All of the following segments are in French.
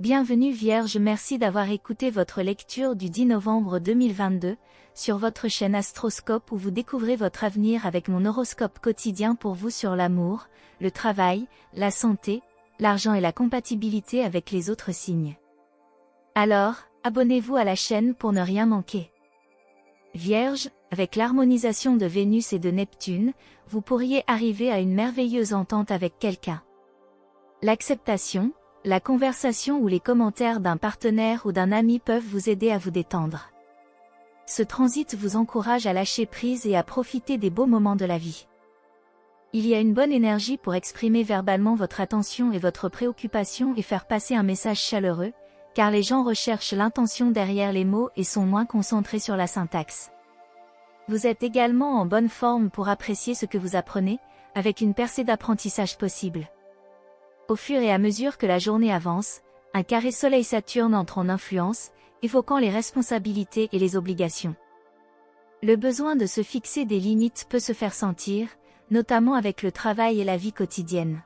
Bienvenue Vierge, merci d'avoir écouté votre lecture du 10 novembre 2022 sur votre chaîne Astroscope où vous découvrez votre avenir avec mon horoscope quotidien pour vous sur l'amour, le travail, la santé, l'argent et la compatibilité avec les autres signes. Alors, abonnez-vous à la chaîne pour ne rien manquer. Vierge, avec l'harmonisation de Vénus et de Neptune, vous pourriez arriver à une merveilleuse entente avec quelqu'un. L'acceptation, la conversation ou les commentaires d'un partenaire ou d'un ami peuvent vous aider à vous détendre. Ce transit vous encourage à lâcher prise et à profiter des beaux moments de la vie. Il y a une bonne énergie pour exprimer verbalement votre attention et votre préoccupation et faire passer un message chaleureux, car les gens recherchent l'intention derrière les mots et sont moins concentrés sur la syntaxe. Vous êtes également en bonne forme pour apprécier ce que vous apprenez, avec une percée d'apprentissage possible. Au fur et à mesure que la journée avance, un carré Soleil-Saturne entre en influence, évoquant les responsabilités et les obligations. Le besoin de se fixer des limites peut se faire sentir, notamment avec le travail et la vie quotidienne.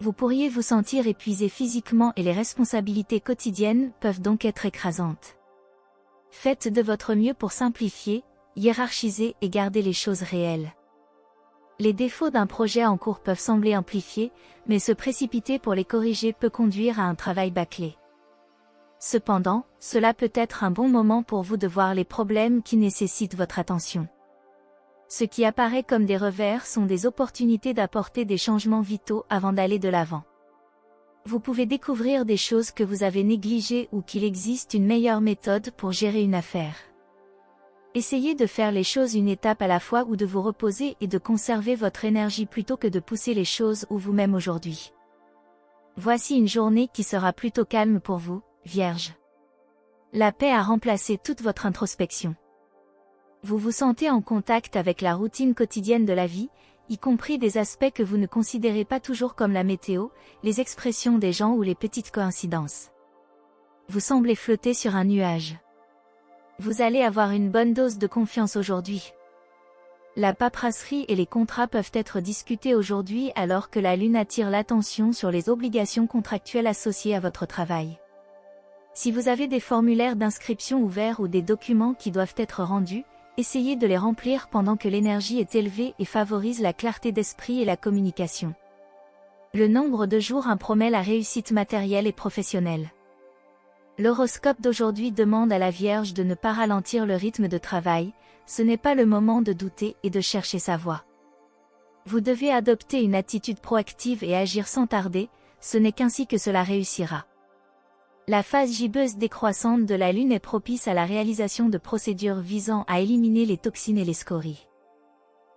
Vous pourriez vous sentir épuisé physiquement et les responsabilités quotidiennes peuvent donc être écrasantes. Faites de votre mieux pour simplifier, hiérarchiser et garder les choses réelles. Les défauts d'un projet en cours peuvent sembler amplifiés, mais se précipiter pour les corriger peut conduire à un travail bâclé. Cependant, cela peut être un bon moment pour vous de voir les problèmes qui nécessitent votre attention. Ce qui apparaît comme des revers sont des opportunités d'apporter des changements vitaux avant d'aller de l'avant. Vous pouvez découvrir des choses que vous avez négligées ou qu'il existe une meilleure méthode pour gérer une affaire. Essayez de faire les choses une étape à la fois ou de vous reposer et de conserver votre énergie plutôt que de pousser les choses ou vous-même aujourd'hui. Voici une journée qui sera plutôt calme pour vous, Vierge. La paix a remplacé toute votre introspection. Vous vous sentez en contact avec la routine quotidienne de la vie, y compris des aspects que vous ne considérez pas toujours comme la météo, les expressions des gens ou les petites coïncidences. Vous semblez flotter sur un nuage. Vous allez avoir une bonne dose de confiance aujourd'hui. La paperasserie et les contrats peuvent être discutés aujourd'hui alors que la Lune attire l'attention sur les obligations contractuelles associées à votre travail. Si vous avez des formulaires d'inscription ouverts ou des documents qui doivent être rendus, essayez de les remplir pendant que l'énergie est élevée et favorise la clarté d'esprit et la communication. Le nombre de jours promet la réussite matérielle et professionnelle. L'horoscope d'aujourd'hui demande à la Vierge de ne pas ralentir le rythme de travail, ce n'est pas le moment de douter et de chercher sa voie. Vous devez adopter une attitude proactive et agir sans tarder, ce n'est qu'ainsi que cela réussira. La phase gibbeuse décroissante de la Lune est propice à la réalisation de procédures visant à éliminer les toxines et les scories.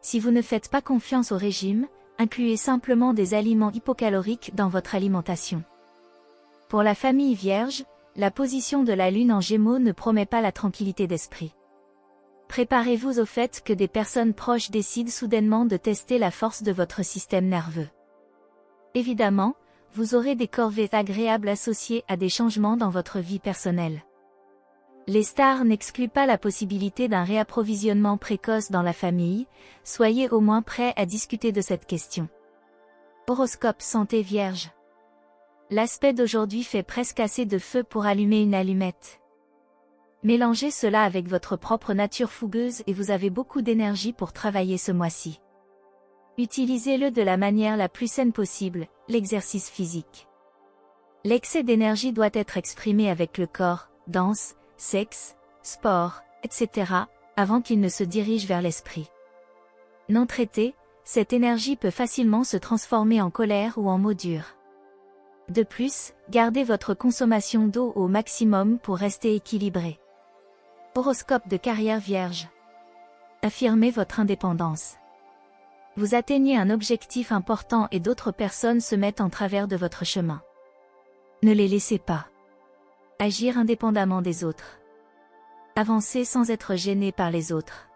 Si vous ne faites pas confiance au régime, incluez simplement des aliments hypocaloriques dans votre alimentation. Pour la famille Vierge, la position de la Lune en Gémeaux ne promet pas la tranquillité d'esprit. Préparez-vous au fait que des personnes proches décident soudainement de tester la force de votre système nerveux. Évidemment, vous aurez des corvées agréables associées à des changements dans votre vie personnelle. Les stars n'excluent pas la possibilité d'un réapprovisionnement précoce dans la famille, soyez au moins prêts à discuter de cette question. Horoscope santé Vierge. L'aspect d'aujourd'hui fait presque assez de feu pour allumer une allumette. Mélangez cela avec votre propre nature fougueuse et vous avez beaucoup d'énergie pour travailler ce mois-ci. Utilisez-le de la manière la plus saine possible, l'exercice physique. L'excès d'énergie doit être exprimé avec le corps, danse, sexe, sport, etc., avant qu'il ne se dirige vers l'esprit. Non traitée, cette énergie peut facilement se transformer en colère ou en mots durs. De plus, gardez votre consommation d'eau au maximum pour rester équilibré. Horoscope de carrière Vierge. Affirmez votre indépendance. Vous atteignez un objectif important et d'autres personnes se mettent en travers de votre chemin. Ne les laissez pas. Agir indépendamment des autres. Avancez sans être gêné par les autres.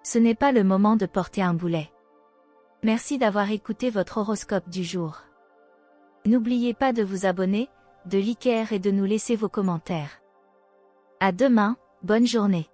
Ce n'est pas le moment de porter un boulet. Merci d'avoir écouté votre horoscope du jour. N'oubliez pas de vous abonner, de liker et de nous laisser vos commentaires. À demain, bonne journée.